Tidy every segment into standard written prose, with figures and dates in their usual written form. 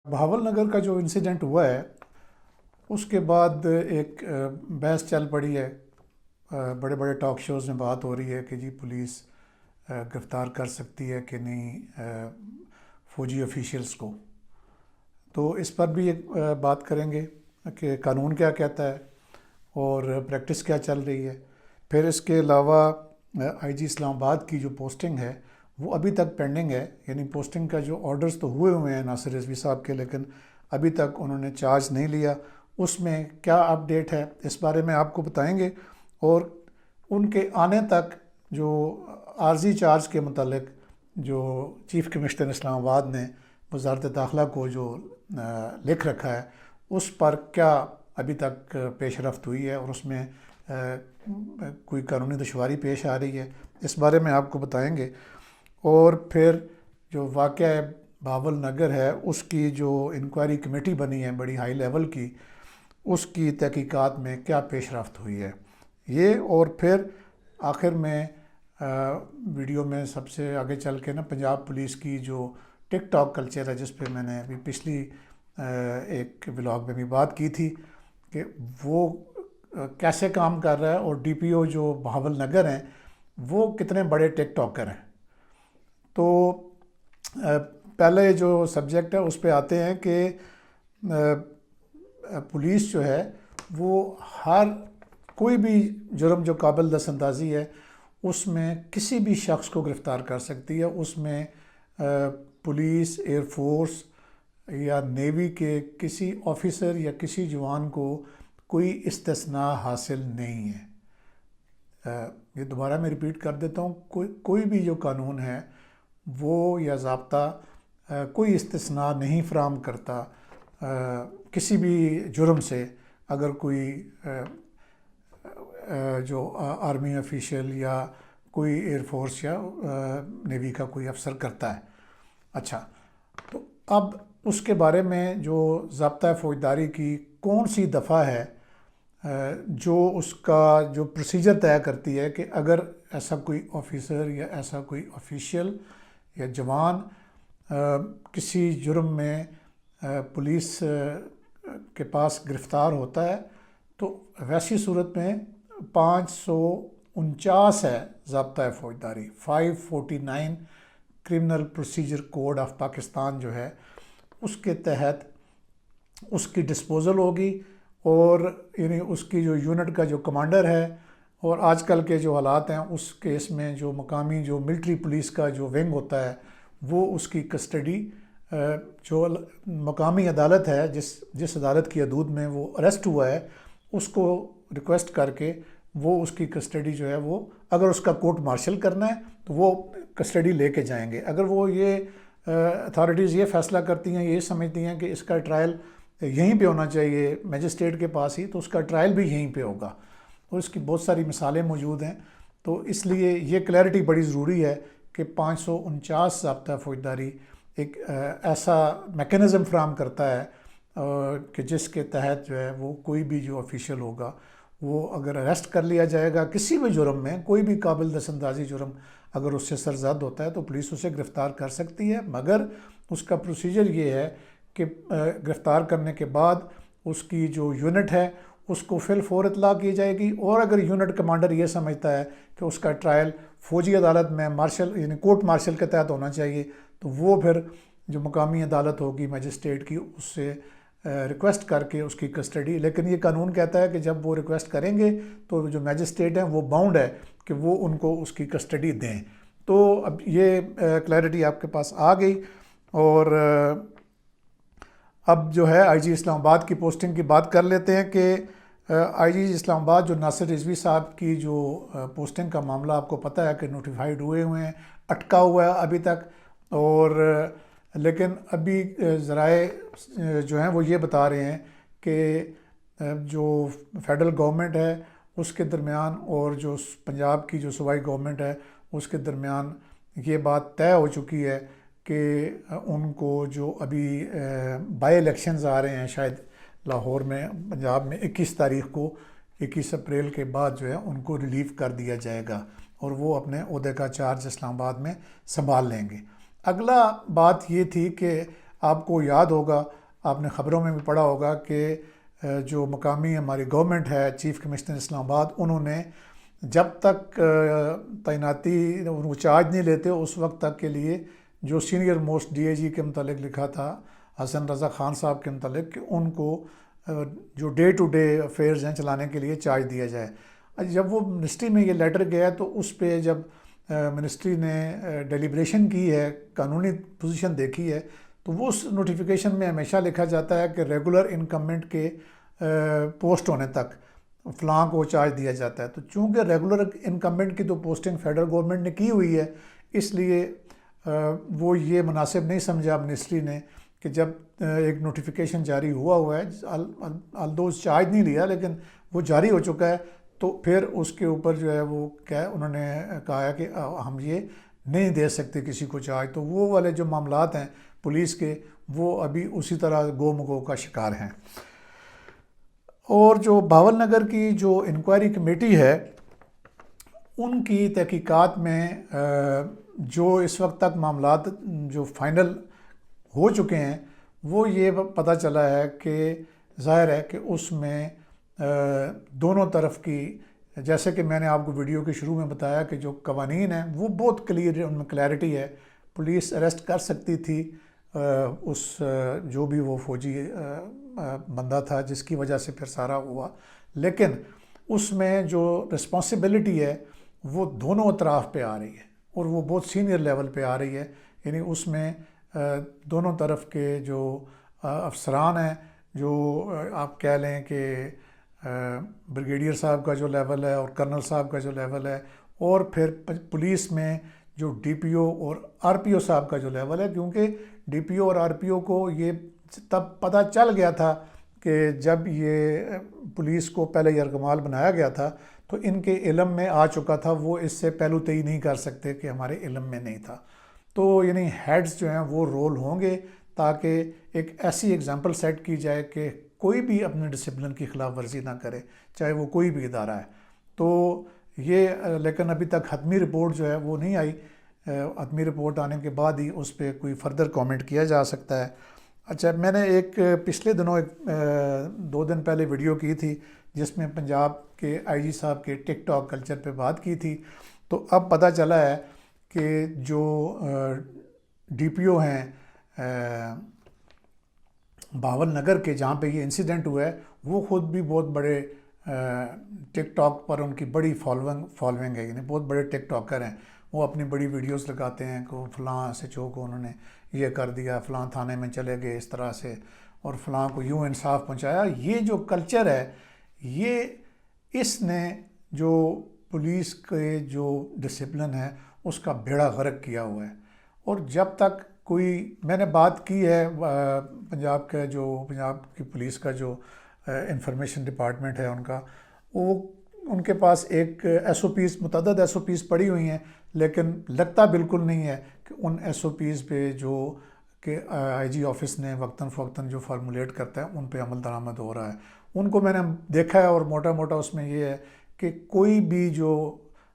بہاول نگر کا جو انسیڈنٹ ہوا ہے اس کے بعد ایک بحث چل پڑی ہے. بڑے بڑے ٹاک شوز میں بات ہو رہی ہے کہ جی پولیس گرفتار کر سکتی ہے کہ نہیں فوجی آفیشیلز کو. تو اس پر بھی ایک بات کریں گے کہ قانون کیا کہتا ہے اور پریکٹس کیا چل رہی ہے. پھر اس کے علاوہ آئی جی اسلام آباد کی جو پوسٹنگ ہے وہ ابھی تک پینڈنگ ہے. یعنی پوسٹنگ کا جو آرڈرز تو ہوئے ہیں ناصر رضوی صاحب کے، لیکن ابھی تک انہوں نے چارج نہیں لیا. اس میں کیا اپ ڈیٹ ہے اس بارے میں آپ کو بتائیں گے. اور ان کے آنے تک جو عارضی چارج کے متعلق جو چیف کمشنر اسلام آباد نے وزارت داخلہ کو جو لکھ رکھا ہے اس پر کیا ابھی تک پیش رفت ہوئی ہے اور اس میں کوئی قانونی دشواری پیش آ رہی ہے، اس بارے میں آپ کو بتائیں گے. اور پھر جو واقعہ بہاول نگر ہے اس کی جو انکوائری کمیٹی بنی ہے بڑی ہائی لیول کی، اس کی تحقیقات میں کیا پیش رفت ہوئی ہے یہ. اور پھر آخر میں ویڈیو میں سب سے آگے چل کے پنجاب پولیس کی جو ٹک ٹاک کلچر ہے جس پہ میں نے ابھی پچھلی ایک ولاگ میں بھی بات کی تھی کہ وہ کیسے کام کر رہا ہے، اور ڈی پی او جو بہاول نگر ہیں وہ کتنے بڑے ٹک ٹاکر ہیں. تو پہلے جو سبجیکٹ ہے اس پہ آتے ہیں کہ پولیس جو ہے وہ ہر کوئی بھی جرم جو قابل دست اندازی ہے اس میں کسی بھی شخص کو گرفتار کر سکتی ہے. اس میں پولیس، ایئر فورس یا نیوی کے کسی آفیسر یا کسی جوان کو کوئی استثناء حاصل نہیں ہے. یہ دوبارہ میں ریپیٹ کر دیتا ہوں، کوئی بھی جو قانون ہے وہ یا ضابطہ کوئی استثناء نہیں فراہم کرتا کسی بھی جرم سے. اگر کوئی جو آرمی آفیشیل یا کوئی ایئر فورس یا نیوی کا کوئی افسر کرتا ہے. اچھا، تو اب اس کے بارے میں جو ضابطہ فوجداری کی کون سی دفعہ ہے جو اس کا جو پروسیجر طے کرتی ہے کہ اگر ایسا کوئی آفیسر یا ایسا کوئی آفیشیل یا جوان کسی جرم میں پولیس کے پاس گرفتار ہوتا ہے تو ویسی صورت میں 549 ہے ضابطہ فوجداری، 549 criminal procedure code of Pakistan جو ہے اس کے تحت اس کی ڈسپوزل ہوگی. اور یعنی اس کی جو یونٹ کا جو کمانڈر ہے، اور آج کل کے جو حالات ہیں اس کیس میں جو مقامی جو ملٹری پولیس کا جو ونگ ہوتا ہے وہ اس کی کسٹڈی جو مقامی عدالت ہے جس عدالت کی حدود میں وہ اریسٹ ہوا ہے اس کو ریکویسٹ کر کے وہ اس کی کسٹڈی جو ہے وہ اگر اس کا کورٹ مارشل کرنا ہے تو وہ کسٹڈی لے کے جائیں گے. اگر وہ یہ اتھارٹیز یہ فیصلہ کرتی ہیں، یہ سمجھتی ہیں کہ اس کا ٹرائل یہیں پہ ہونا چاہیے میجسٹریٹ کے پاس ہی، تو اس کا ٹرائل بھی یہیں پہ ہوگا. اور اس کی بہت ساری مثالیں موجود ہیں. تو اس لیے یہ کلیئرٹی بڑی ضروری ہے کہ 549 ضابطہ فوجداری ایک ایسا میکینزم فراہم کرتا ہے کہ جس کے تحت جو ہے وہ کوئی بھی جو آفیشیل ہوگا وہ اگر اریسٹ کر لیا جائے گا کسی بھی جرم میں، کوئی بھی قابل دست اندازی جرم اگر اس سے سرزد ہوتا ہے تو پولیس اسے گرفتار کر سکتی ہے. مگر اس کا پروسیجر یہ ہے کہ گرفتار کرنے کے بعد اس کی جو یونٹ ہے اس کو فی الفور اطلاع کی جائے گی. اور اگر یونٹ کمانڈر یہ سمجھتا ہے کہ اس کا ٹرائل فوجی عدالت میں مارشل یعنی کورٹ مارشل کے تحت ہونا چاہیے تو وہ پھر جو مقامی عدالت ہوگی میجسٹریٹ کی اس سے ریکویسٹ کر کے اس کی کسٹڈی. لیکن یہ قانون کہتا ہے کہ جب وہ ریکویسٹ کریں گے تو جو میجسٹریٹ ہیں وہ باؤنڈ ہے کہ وہ ان کو اس کی کسٹڈی دیں. تو اب یہ کلیئرٹی آپ کے پاس آ گئی. اور اب جو ہے آئی جی اسلام آباد کی پوسٹنگ کی بات کر لیتے ہیں کہ آئی جی اسلام آباد جو ناصر رضوی صاحب کی جو پوسٹنگ کا معاملہ آپ کو پتہ ہے کہ نوٹیفائڈ ہوئے ہیں، اٹکا ہوا ہے ابھی تک. اور لیکن ابھی ذرائع جو ہیں وہ یہ بتا رہے ہیں کہ جو فیڈرل گورنمنٹ ہے اس کے درمیان اور جو پنجاب کی جو صوبائی گورنمنٹ ہے اس کے درمیان یہ بات طے ہو چکی ہے کہ ان کو جو ابھی بائی الیکشنز آ رہے ہیں شاید لاہور میں پنجاب میں 21 تاریخ کو، 21 اپریل کے بعد جو ہے ان کو ریلیو کر دیا جائے گا اور وہ اپنے عہدے کا چارج اسلام آباد میں سنبھال لیں گے. اگلا بات یہ تھی کہ آپ کو یاد ہوگا، آپ نے خبروں میں بھی پڑھا ہوگا کہ جو مقامی ہماری گورنمنٹ ہے، چیف کمشنر اسلام آباد، انہوں نے جب تک تعیناتی وہ چارج نہیں لیتے اس وقت تک کے لیے جو سینئر موسٹ ڈی اے جی کے متعلق لکھا تھا حسن رضا خان صاحب کے متعلق کہ ان کو جو ڈے ٹو ڈے افیئرز ہیں چلانے کے لیے چارج دیا جائے۔ جب وہ منسٹری میں یہ لیٹر گیا تو اس پہ جب منسٹری نے ڈیلیبریشن کی ہے، قانونی پوزیشن دیکھی ہے، تو وہ اس نوٹیفیکیشن میں ہمیشہ لکھا جاتا ہے کہ ریگولر انکمبنٹ کے پوسٹ ہونے تک فلاں کو چارج دیا جاتا ہے۔ تو چونکہ ریگولر انکمبنٹ کی تو پوسٹنگ فیڈرل گورنمنٹ نے کی ہوئی ہے، اس لیے وہ یہ مناسب نہیں سمجھا منسٹری نے کہ جب ایک نوٹیفیکیشن جاری ہوا ہے، الدوز چارج نہیں لیا لیکن وہ جاری ہو چکا ہے، تو پھر اس کے اوپر جو ہے وہ کیا انہوں نے کہا ہے کہ ہم یہ نہیں دے سکتے کسی کو چارج۔ تو وہ والے جو معاملات ہیں پولیس کے، وہ ابھی اسی طرح گو مگو کا شکار ہیں۔ اور جو باول نگر کی جو انکوائری کمیٹی ہے، ان کی تحقیقات میں جو اس وقت تک معاملات جو فائنل ہو چکے ہیں، وہ یہ پتہ چلا ہے کہ ظاہر ہے کہ اس میں دونوں طرف کی، جیسے کہ میں نے آپ کو ویڈیو کے شروع میں بتایا کہ جو قوانین ہیں وہ بہت کلیئر، ان میں کلیئرٹی ہے۔ پولیس اریسٹ کر سکتی تھی اس جو بھی وہ فوجی بندہ تھا جس کی وجہ سے پھر سارا ہوا، لیکن اس میں جو رسپانسبلٹی ہے وہ دونوں اطراف پہ آ رہی ہے اور وہ بہت سینئر لیول پہ آ رہی ہے۔ یعنی اس میں دونوں طرف کے جو افسران ہیں، جو آپ کہہ لیں کہ بریگیڈیئر صاحب کا جو لیول ہے اور کرنل صاحب کا جو لیول ہے، اور پھر پولیس میں جو ڈی پی او اور آر پی او صاحب کا جو لیول ہے، کیونکہ ڈی پی او اور آر پی او کو یہ تب پتہ چل گیا تھا کہ جب یہ پولیس کو پہلے یرغمال بنایا گیا تھا تو ان کے علم میں آ چکا تھا، وہ اس سے پہلو تئی نہیں کر سکتے کہ ہمارے علم میں نہیں تھا۔ تو یعنی ہیڈز جو ہیں وہ رول ہوں گے تاکہ ایک ایسی ایگزامپل سیٹ کی جائے کہ کوئی بھی اپنے ڈسپلن کی خلاف ورزی نہ کرے، چاہے وہ کوئی بھی ادارہ ہے۔ تو یہ لیکن ابھی تک حتمی رپورٹ جو ہے وہ نہیں آئی، حتمی رپورٹ آنے کے بعد ہی اس پہ کوئی فردر کامنٹ کیا جا سکتا ہے۔ اچھا، میں نے ایک پچھلے دنوں 2 دن پہلے ویڈیو کی تھی جس میں پنجاب کے آئی جی صاحب کے ٹک ٹاک کلچر پہ بات کی تھی، تو اب پتہ چلا ہے کہ جو ڈی پی او ہیں باول نگر کے، جہاں پہ یہ انسیڈنٹ ہوا ہے، وہ خود بھی بہت بڑے ٹک ٹاک پر ان کی بڑی فالوئنگ ہے، یعنی بہت بڑے ٹک ٹاکر ہیں۔ وہ اپنی بڑی ویڈیوز لگاتے ہیں کہ فلاں ایس ایچ او کو انہوں نے یہ کر دیا، فلاں تھانے میں چلے گئے اس طرح سے، اور فلاں کو یوں انصاف پہنچایا۔ یہ جو کلچر ہے، یہ اس نے جو پولیس کے جو ڈسپلن ہے اس کا بیڑا غرق کیا ہوا ہے۔ اور جب تک کوئی، میں نے بات کی ہے پنجاب کی پولیس کا جو انفارمیشن ڈپارٹمنٹ ہے ان کا، وہ ان کے پاس ایک ایس او پیز، متعدد ایس او پیز پڑی ہوئی ہیں، لیکن لگتا بالکل نہیں ہے کہ ان ایس او پیز پہ جو کہ آئی جی آفس نے وقتاً فوقتاً جو فارمولیٹ کرتا ہے ان پہ عمل درآمد ہو رہا ہے۔ ان کو میں نے دیکھا ہے، اور موٹا موٹا اس میں یہ ہے کہ کوئی بھی جو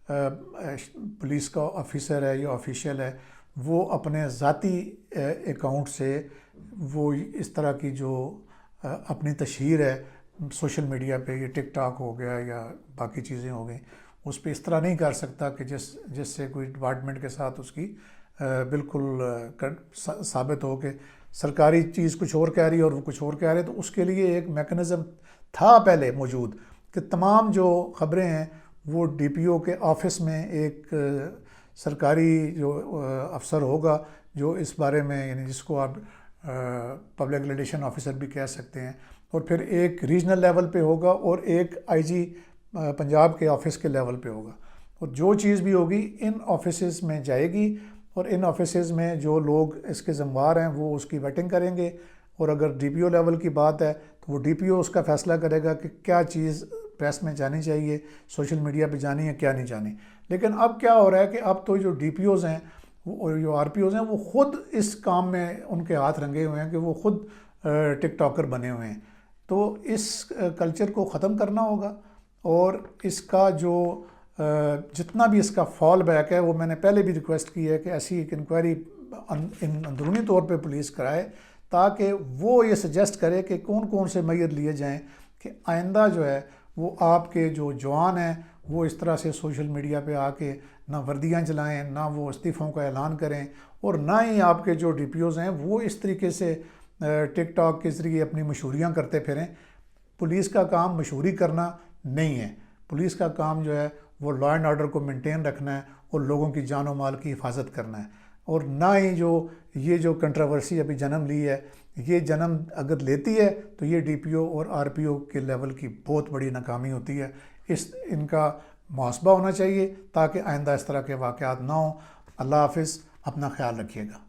پولیس کا آفیسر ہے یا آفیشیل ہے، وہ اپنے ذاتی اکاؤنٹ سے وہ اس طرح کی جو اپنی تشہیر ہے سوشل میڈیا پہ، یہ ٹک ٹاک ہو گیا یا باقی چیزیں ہو گئیں، اس پہ اس طرح نہیں کر سکتا کہ جس سے کوئی ڈپارٹمنٹ کے ساتھ اس کی بالکل ثابت ہو کہ سرکاری چیز کچھ اور کہہ رہی ہے اور وہ کچھ اور کہہ رہے۔ تو اس کے لیے ایک میکنزم تھا پہلے موجود کہ تمام جو خبریں ہیں وہ ڈی پی او کے آفس میں ایک سرکاری جو افسر ہوگا جو اس بارے میں، یعنی جس کو آپ پبلک ریلیشن آفیسر بھی کہہ سکتے ہیں، اور پھر ایک ریجنل لیول پہ ہوگا اور ایک آئی جی پنجاب کے آفس کے لیول پہ ہوگا، اور جو چیز بھی ہوگی ان آفیسز میں جائے گی، اور ان آفیسز میں جو لوگ اس کے ذمہ دار ہیں وہ اس کی ویٹنگ کریں گے، اور اگر ڈی پی او لیول کی بات ہے تو وہ ڈی پی او اس کا فیصلہ کرے گا کہ کیا چیز پریس میں جانی چاہیے، سوشل میڈیا پہ جانی ہے، کیا نہیں جانی۔ لیکن اب کیا ہو رہا ہے کہ اب تو جو ڈی پی اوز ہیں اور جو آر پی اوز ہیں وہ خود اس کام میں ان کے ہاتھ رنگے ہوئے ہیں کہ وہ خود ٹک ٹاکر بنے ہوئے ہیں۔ تو اس کلچر کو ختم کرنا ہوگا، اور اس کا جو جتنا بھی اس کا فال بیک ہے، وہ میں نے پہلے بھی ریکویسٹ کی ہے کہ ایسی ایک انکوائری اندرونی طور پہ پولیس کرائے تاکہ وہ یہ سجیسٹ کرے کہ کون کون سے میئر لیے جائیں کہ آئندہ جو ہے وہ آپ کے جو جوان ہیں وہ اس طرح سے سوشل میڈیا پہ آ کے نہ وردیاں چلائیں، نہ وہ استعفوں کا اعلان کریں، اور نہ ہی آپ کے جو ڈی پی اوز ہیں وہ اس طریقے سے ٹک ٹاک کے ذریعے اپنی مشہوریاں کرتے پھریں۔ پولیس کا کام مشہوری کرنا نہیں ہے، پولیس کا کام جو ہے وہ لا اینڈ آرڈر کو مینٹین رکھنا ہے اور لوگوں کی جان و مال کی حفاظت کرنا ہے۔ اور نہ ہی یہ جو کنٹراورسی ابھی جنم لی ہے، یہ جنم اگر لیتی ہے تو یہ ڈی پی او اور آر پی او کے لیول کی بہت بڑی ناکامی ہوتی ہے۔ ان کا محاسبہ ہونا چاہیے تاکہ آئندہ اس طرح کے واقعات نہ ہوں۔ اللہ حافظ، اپنا خیال رکھیے گا۔